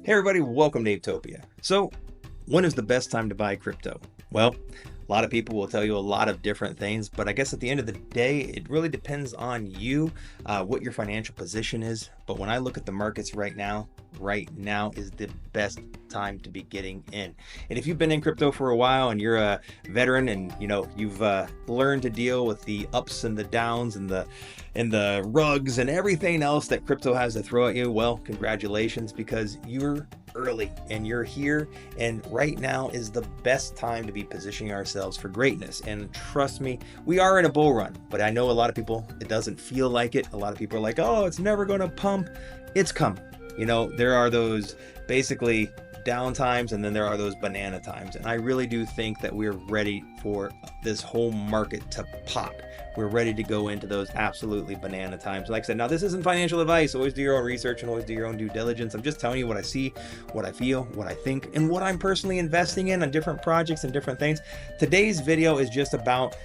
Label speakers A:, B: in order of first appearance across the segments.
A: Hey everybody, welcome to Utopia. So, when is the best time to buy crypto? Well, a lot of people will tell you a lot of different things, but I guess at the end of the day, it really depends on you, what your financial position is. But when I look at the markets right now is the best time to be getting in. And if you've been in crypto for a while and you're a veteran and you've learned to deal with the ups and the downs and the rugs and everything else that crypto has to throw at you, well, congratulations, because you're early and you're here, and right now is the best time to be positioning ourselves for greatness. And trust me, we are in a bull run, but I know a lot of people, it doesn't feel like it. A lot of people are like, oh, it's never going to pump. It's coming. There are those basically down times, and then there are those banana times. And I really do think that we're ready for this whole market to pop. We're ready to go into those absolutely banana times. Like I said, now this isn't financial advice. Always do your own research and always do your own due diligence. I'm just telling you what I see, what I feel, what I think, and what I'm personally investing in on different projects and different things. Today's video is just about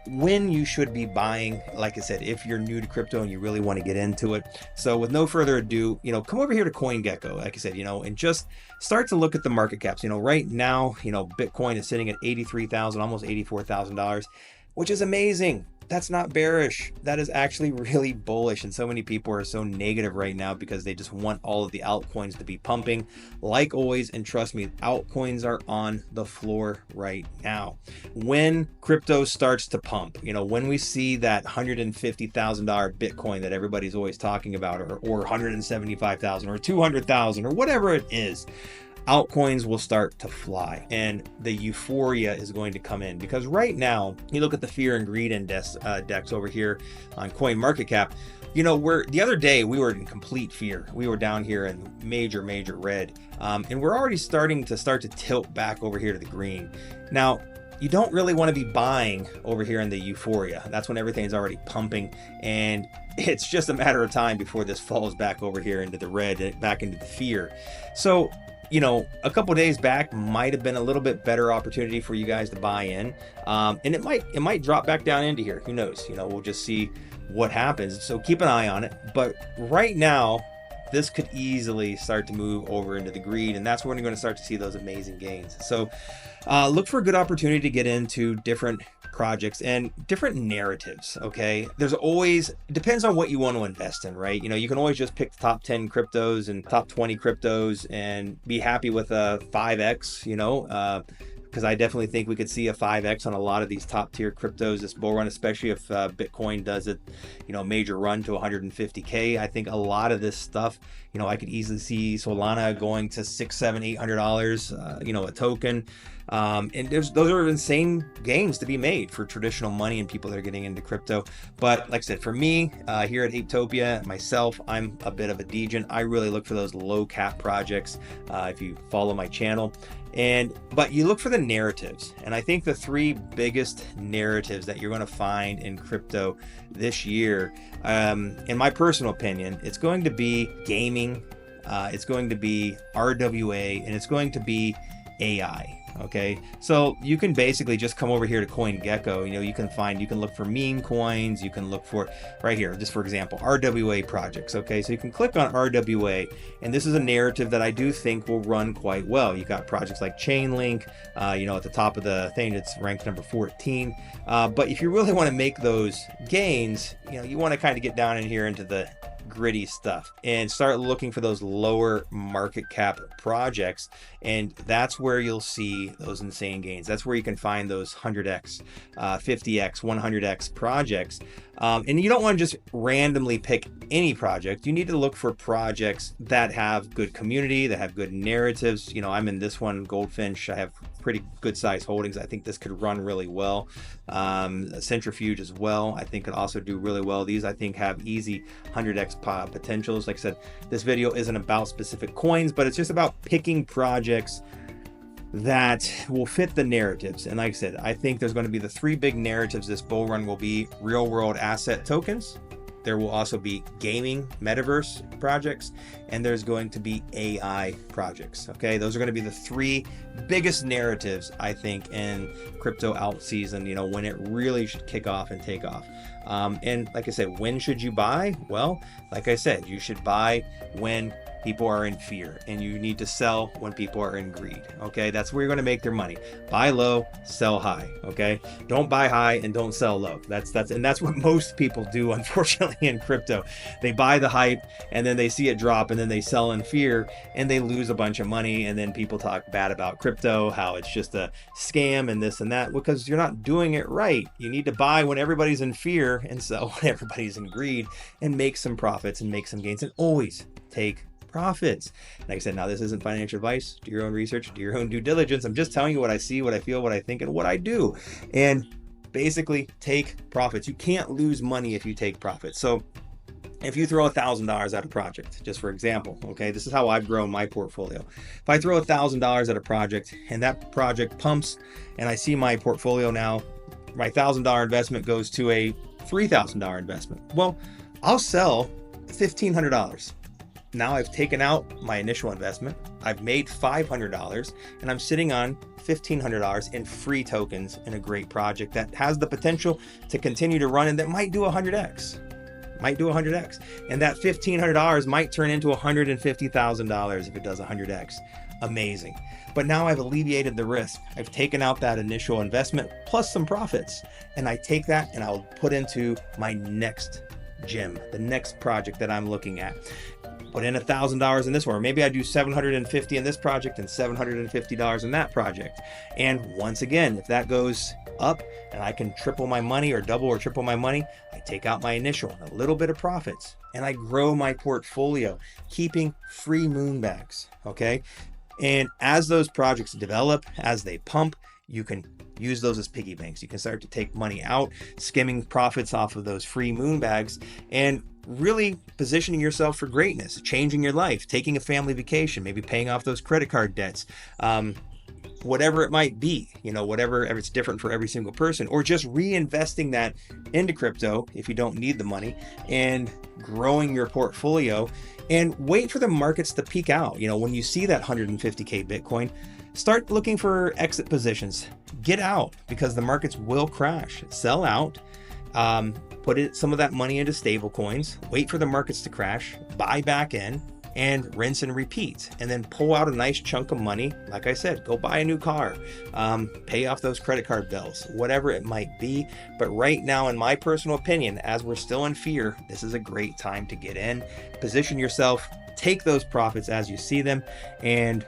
A: when you should be buying, like I said, if you're new to crypto and you really want to get into it. So with no further ado, come over here to CoinGecko, like I said, and just start to look at the market caps. Right now, Bitcoin is sitting at $83,000, almost $84,000, which is amazing. That's not bearish. That is actually really bullish. And so many people are so negative right now because they just want all of the altcoins to be pumping. Like always, and trust me, altcoins are on the floor right now. When crypto starts to pump, when we see that $150,000 Bitcoin that everybody's always talking about, or $175,000 or $200,000 or whatever it is, altcoins will start to fly and the euphoria is going to come in. Because right now, you look at the fear and greed index over here on CoinMarketCap, the other day we were in complete fear. We were down here in major red, and we're already starting to tilt back over here to the green. Now, you don't really want to be buying over here in the euphoria. That's when everything's already pumping, and it's just a matter of time before this falls back over here into the red, back into the fear. So a couple of days back might have been a little bit better opportunity for you guys to buy in, and it might drop back down into here. Who knows? We'll just see what happens. So keep an eye on it. But right now, this could easily start to move over into the green, and that's when you're going to start to see those amazing gains. So look for a good opportunity to get into different projects and different narratives. Okay, it depends on what you want to invest in, right? You can always just pick the top 10 cryptos and top 20 cryptos and be happy with a 5x, because I definitely think we could see a 5x on a lot of these top tier cryptos this bull run, especially if Bitcoin does it, major run to 150K. I think a lot of this stuff, I could easily see Solana going to $600, $700, $800, a token. And those are insane gains to be made for traditional money and people that are getting into crypto. But like I said, for me, here at Utopia, myself, I'm a bit of a degen. I really look for those low cap projects, if you follow my channel. But you look for the narratives. And I think the three biggest narratives that you're going to find in crypto this year, in my personal opinion, it's going to be gaming, it's going to be RWA, and it's going to be AI. Okay, so you can basically just come over here to CoinGecko. You can look for meme coins. You can look for right here, just for example, RWA projects. Okay, so you can click on RWA, and this is a narrative that I do think will run quite well. You got projects like Chainlink, at the top of the thing, it's ranked number 14. But if you really want to make those gains, you want to kind of get down in here into the gritty stuff and start looking for those lower market cap projects, and that's where you'll see those insane gains. That's where you can find those 100x, 50x, 100x projects. And you don't want to just randomly pick any project. You need to look for projects that have good community, that have good narratives. I'm in this one, Goldfinch. I have pretty good size holdings. I think this could run really well. Centrifuge as well, I think could also do really well. These I think have easy 100x potentials. Like I said, this video isn't about specific coins, but it's just about picking projects that will fit the narratives. And like I said, I think there's going to be the three big narratives this bull run will be: real world asset tokens, there will also be gaming metaverse projects, and there's going to be AI projects. Okay, those are going to be the three biggest narratives, I think, in crypto alt season, when it really should kick off and take off. And like I said, when should you buy? Well, like I said, you should buy when people are in fear, and you need to sell when people are in greed. Okay, that's where you're going to make their money. Buy low, sell high. Okay, don't buy high and don't sell low. That's what most people do, unfortunately, in crypto. They buy the hype and then they see it drop and then they sell in fear and they lose a bunch of money, and then people talk bad about crypto, how it's just a scam and this and that, because you're not doing it right. You need to buy when everybody's in fear and sell when everybody's in greed, and make some profits and make some gains, and always take profits. Like I said, now this isn't financial advice. Do your own research, do your own due diligence. I'm just telling you what I see, what I feel, what I think, and what I do. And basically take profits. You can't lose money if you take profits. So if you throw $1,000 at a project, just for example, okay, this is how I've grown my portfolio. If I throw $1,000 at a project and that project pumps and I see my portfolio now, my $1,000 investment goes to a $3,000 investment. Well, I'll sell $1,500. Now I've taken out my initial investment, I've made $500, and I'm sitting on $1,500 in free tokens in a great project that has the potential to continue to run and that might do 100x. And that $1,500 might turn into $150,000 if it does 100x. Amazing. But now I've alleviated the risk. I've taken out that initial investment plus some profits, and I take that and I'll put into my next gem, the next project that I'm looking at. Put in $1,000 in this one, or maybe I do $750 in this project and $750 in that project. And once again, if that goes up and I can triple my money or double or triple my money, I take out my initial and a little bit of profits and I grow my portfolio, keeping free moonbags. Okay. And as those projects develop, as they pump, you can use those as piggy banks. You can start to take money out, skimming profits off of those free moonbags, and really positioning yourself for greatness, changing your life, taking a family vacation, maybe paying off those credit card debts, whatever it might be, whatever, if it's different for every single person, or just reinvesting that into crypto if you don't need the money, and growing your portfolio, and wait for the markets to peak out. When you see that 150K Bitcoin, start looking for exit positions. Get out, because the markets will crash. Sell out. Put some of that money into stable coins, wait for the markets to crash, buy back in, and rinse and repeat. And then pull out a nice chunk of money. Like I said, go buy a new car, pay off those credit card bills, whatever it might be. But right now, in my personal opinion, as we're still in fear, this is a great time to get in, position yourself, take those profits as you see them, and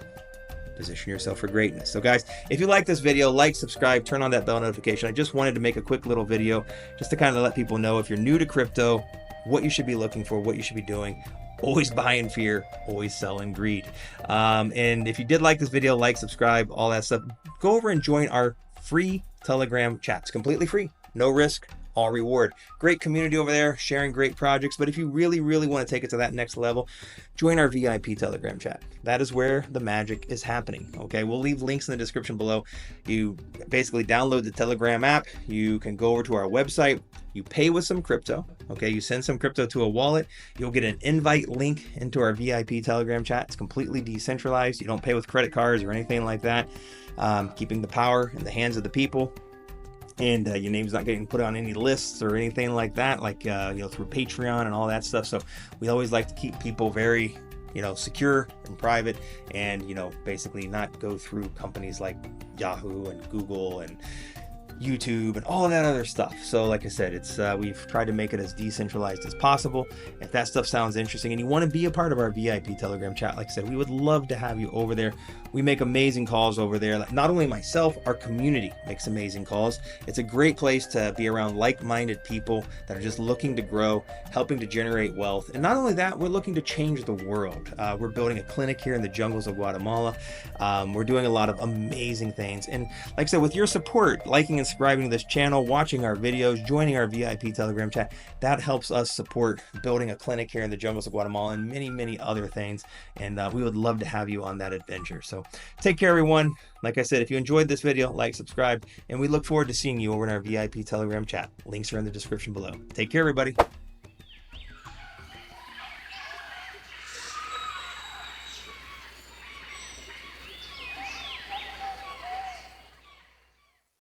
A: position yourself for greatness. So guys, if you like this video, like, subscribe, turn on that bell notification. I just wanted to make a quick little video just to kind of let people know, if you're new to crypto, what you should be looking for, what you should be doing. Always buy in fear, always sell in greed. And if you did like this video, like, subscribe, all that stuff, go over and join our free Telegram chat. It's completely free, no risk, all reward. Great community over there, sharing great projects. But if you really, really want to take it to that next level, join our VIP Telegram chat. That is where the magic is happening. Okay, we'll leave links in the description below. You basically download the Telegram app. You can go over to our website. You pay with some crypto. Okay, you send some crypto to a wallet. You'll get an invite link into our VIP Telegram chat. It's completely decentralized. You don't pay with credit cards or anything like that. Keeping the power in the hands of the people. And your name's not getting put on any lists or anything like that, like through Patreon and all that stuff. So we always like to keep people very secure and private, and basically not go through companies like Yahoo and Google and YouTube and all of that other stuff. So like I said, it's we've tried to make it as decentralized as possible. If that stuff sounds interesting and you want to be a part of our VIP Telegram chat, like I said, we would love to have you over there. We make amazing calls over there. Not only myself, our community makes amazing calls. It's a great place to be around like-minded people that are just looking to grow, helping to generate wealth. And not only that, we're looking to change the world. We're building a clinic here in the jungles of Guatemala. We're doing a lot of amazing things. And like I said, with your support, liking and subscribing to this channel, watching our videos, joining our VIP Telegram chat, that helps us support building a clinic here in the jungles of Guatemala and many, many other things. And we would love to have you on that adventure. So take care, everyone. Like I said, if you enjoyed this video, like, subscribe, and we look forward to seeing you over in our VIP Telegram chat. Links are in the description below. Take care, everybody.